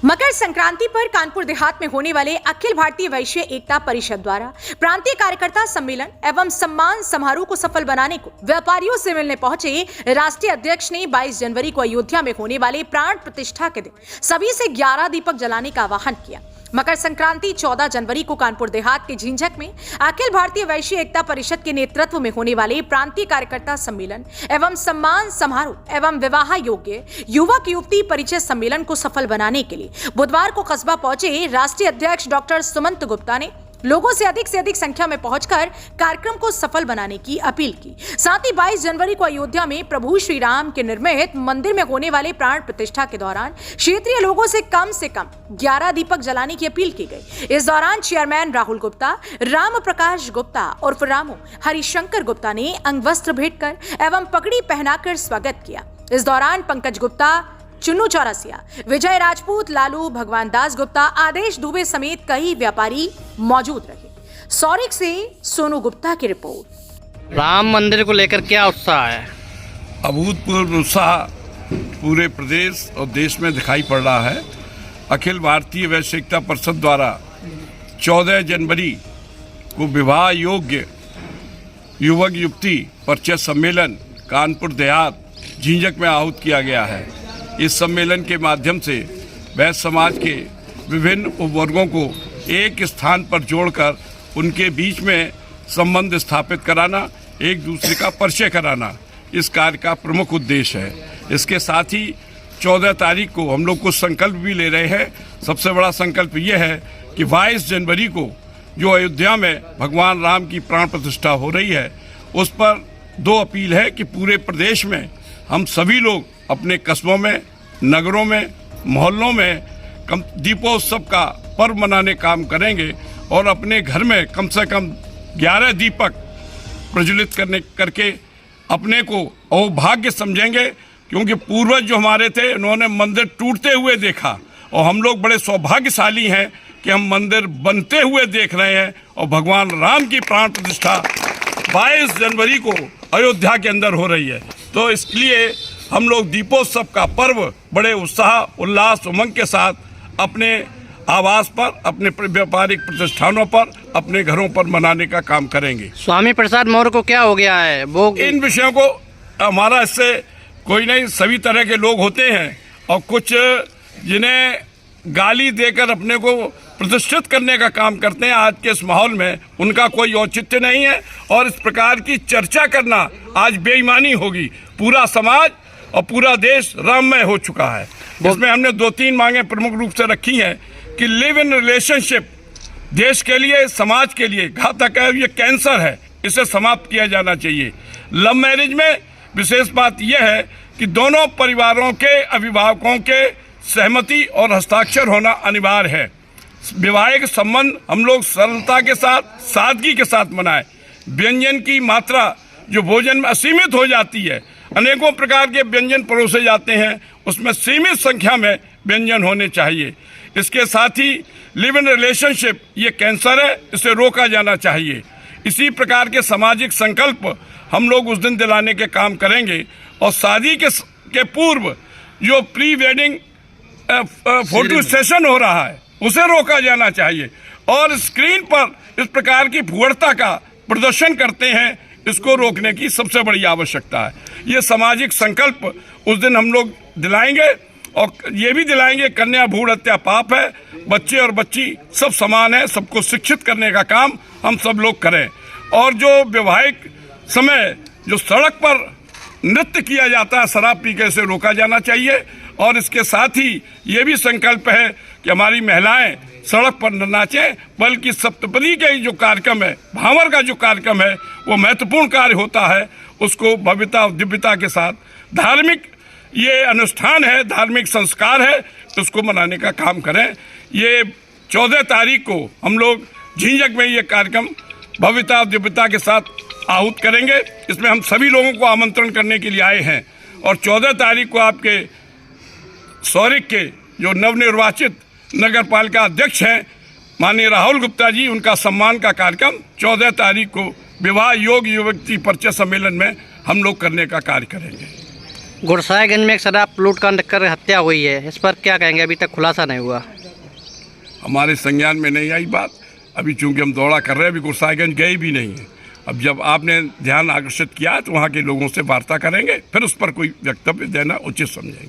मकर संक्रांति पर कानपुर देहात में होने वाले अखिल भारतीय वैश्य एकता परिषद द्वारा प्रांतीय कार्यकर्ता सम्मेलन एवं सम्मान समारोह को सफल बनाने को व्यापारियों से मिलने पहुंचे राष्ट्रीय अध्यक्ष ने 22 जनवरी को अयोध्या में होने वाले प्राण प्रतिष्ठा के दिन सभी से 11 दीपक जलाने का आह्वान किया। मकर संक्रांति 14 जनवरी को कानपुर देहात के झिंझक में अखिल भारतीय वैश्य एकता परिषद के नेतृत्व में होने वाले प्रांतीय कार्यकर्ता सम्मेलन एवं सम्मान समारोह एवं विवाह योग्य युवक युवती परिचय सम्मेलन को सफल बनाने के लिए बुधवार को कस्बा पहुंचे राष्ट्रीय अध्यक्ष डॉक्टर सुमंत गुप्ता ने लोगों से अधिक संख्या में पहुंचकर कार्यक्रम को सफल बनाने की अपील की। साथ ही 22 जनवरी को अयोध्या में प्रभु श्री राम के निर्मित मंदिर में होने वाले प्राण प्रतिष्ठा के दौरान क्षेत्रीय लोगों से कम 11 दीपक जलाने की अपील की गई। इस दौरान चेयरमैन राहुल गुप्ता, राम प्रकाश गुप्ता उर्फ रामू, हरिशंकर गुप्ता ने अंगवस्त्र भेंट कर एवं पगड़ी पहनाकर स्वागत किया। इस दौरान पंकज गुप्ता, चुन्नू चौरसिया, विजय राजपूत, लालू, भगवान दास गुप्ता, आदेश दुबे समेत कई व्यापारी मौजूद रहे। सौरिक से सोनू गुप्ता की रिपोर्ट। राम मंदिर को लेकर क्या उत्साह है? अभूतपूर्व उत्साह पूरे प्रदेश और देश में दिखाई पड़ रहा है। अखिल भारतीय वैश्य एकता परिषद द्वारा 14 जनवरी को विवाह योग्य युवक युवती परिचय सम्मेलन कानपुर देहात झिंझक में आहूत किया गया है। इस सम्मेलन के माध्यम से वैश्य समाज के विभिन्न उपवर्गों को एक स्थान पर जोड़कर उनके बीच में संबंध स्थापित कराना, एक दूसरे का परिचय कराना इस कार्य का प्रमुख उद्देश्य है। इसके साथ ही 14 तारीख को हम लोग कुछ संकल्प भी ले रहे हैं। सबसे बड़ा संकल्प ये है कि 22 जनवरी को जो अयोध्या में भगवान राम की प्राण प्रतिष्ठा हो रही है, उस पर 2 अपील है कि पूरे प्रदेश में हम सभी लोग अपने कस्बों में, नगरों में, मोहल्लों में दीपोत्सव का पर्व मनाने काम करेंगे और अपने घर में कम से कम 11 दीपक प्रज्वलित करके अपने को अहोभाग्य समझेंगे, क्योंकि पूर्वज जो हमारे थे उन्होंने मंदिर टूटते हुए देखा और हम लोग बड़े सौभाग्यशाली हैं कि हम मंदिर बनते हुए देख रहे हैं और भगवान राम की प्राण प्रतिष्ठा 22 जनवरी को अयोध्या के अंदर हो रही है। तो इसलिए हम लोग दीपोत्सव का पर्व बड़े उत्साह, उल्लास, उमंग के साथ अपने आवास पर, अपने व्यापारिक प्रतिष्ठानों पर, अपने घरों पर मनाने का काम करेंगे। स्वामी प्रसाद मौर्य को क्या हो गया है? वो इन विषयों को हमारा इससे कोई नहीं, सभी तरह के लोग होते हैं और कुछ जिन्हें गाली देकर अपने को प्रतिष्ठित करने का काम करते हैं। आज के इस माहौल में उनका कोई औचित्य नहीं है और इस प्रकार की चर्चा करना आज बेईमानी होगी। पूरा समाज और पूरा देश राममय हो चुका है। इसमें हमने 2-3 मांगे प्रमुख रूप से रखी हैं कि लिव इन रिलेशनशिप देश के लिए, समाज के लिए घातक है, ये कैंसर है, इसे समाप्त किया जाना चाहिए। लव मैरिज में विशेष बात यह है कि दोनों परिवारों के अभिभावकों के सहमति और हस्ताक्षर होना अनिवार्य है। वैवाहिक संबंध हम लोग सरलता के साथ, सादगी के साथ मनाएं। व्यंजन की मात्रा जो भोजन में असीमित हो जाती है, अनेकों प्रकार के व्यंजन परोसे जाते हैं, उसमें सीमित संख्या में व्यंजन होने चाहिए। इसके साथ ही लिव इन रिलेशनशिप ये कैंसर है, इसे रोका जाना चाहिए। इसी प्रकार के सामाजिक संकल्प हम लोग उस दिन दिलाने के काम करेंगे और शादी के पूर्व जो प्री वेडिंग फोटो सेशन हो रहा है उसे रोका जाना चाहिए और स्क्रीन पर इस प्रकार की भूगर्ता का प्रदर्शन करते हैं, इसको रोकने की सबसे बड़ी आवश्यकता है। ये सामाजिक संकल्प उस दिन हम लोग दिलाएंगे और ये भी दिलाएंगे कन्या भ्रूण हत्या पाप है, बच्चे और बच्ची सब समान है, सबको शिक्षित करने का काम हम सब लोग करें। और जो वैवाहिक समय जो सड़क पर नृत्य किया जाता है शराब पी के, से रोका जाना चाहिए। और इसके साथ ही ये भी संकल्प है कि हमारी महिलाएं सड़क पर न नाचें, बल्कि सप्तपदी के जो कार्यक्रम है, भांवर का जो कार्यक्रम है, वो महत्वपूर्ण कार्य होता है, उसको भव्यता और दिव्यता के साथ, धार्मिक ये अनुष्ठान है, धार्मिक संस्कार है, उसको मनाने का काम करें। ये 14 तारीख को हम लोग झिंझक में ये कार्यक्रम भव्यता और दिव्यता के साथ आहूत करेंगे। इसमें हम सभी लोगों को आमंत्रण करने के लिए आए हैं और 14 तारीख को आपके सौरिक के जो नवनिर्वाचित नगर पालिका अध्यक्ष हैं माननीय राहुल गुप्ता जी, उनका सम्मान का कार्यक्रम 14 तारीख को विवाह योग्य युवती परिचय सम्मेलन में हम लोग करने का कार्य करेंगे। गुरसाईगंज में एक शराब लूटकांड कर हत्या हुई है, इस पर क्या कहेंगे? अभी तक खुलासा नहीं हुआ। हमारे संज्ञान में नहीं आई बात। अभी चूंकि हम दौरा कर रहे हैं, अभी गुरसाईगंज गए भी नहीं हैं। अब जब आपने ध्यान आकर्षित किया तो वहाँ के लोगों से वार्ता करेंगे, फिर उस पर कोई वक्तव्य देना उचित समझेंगे।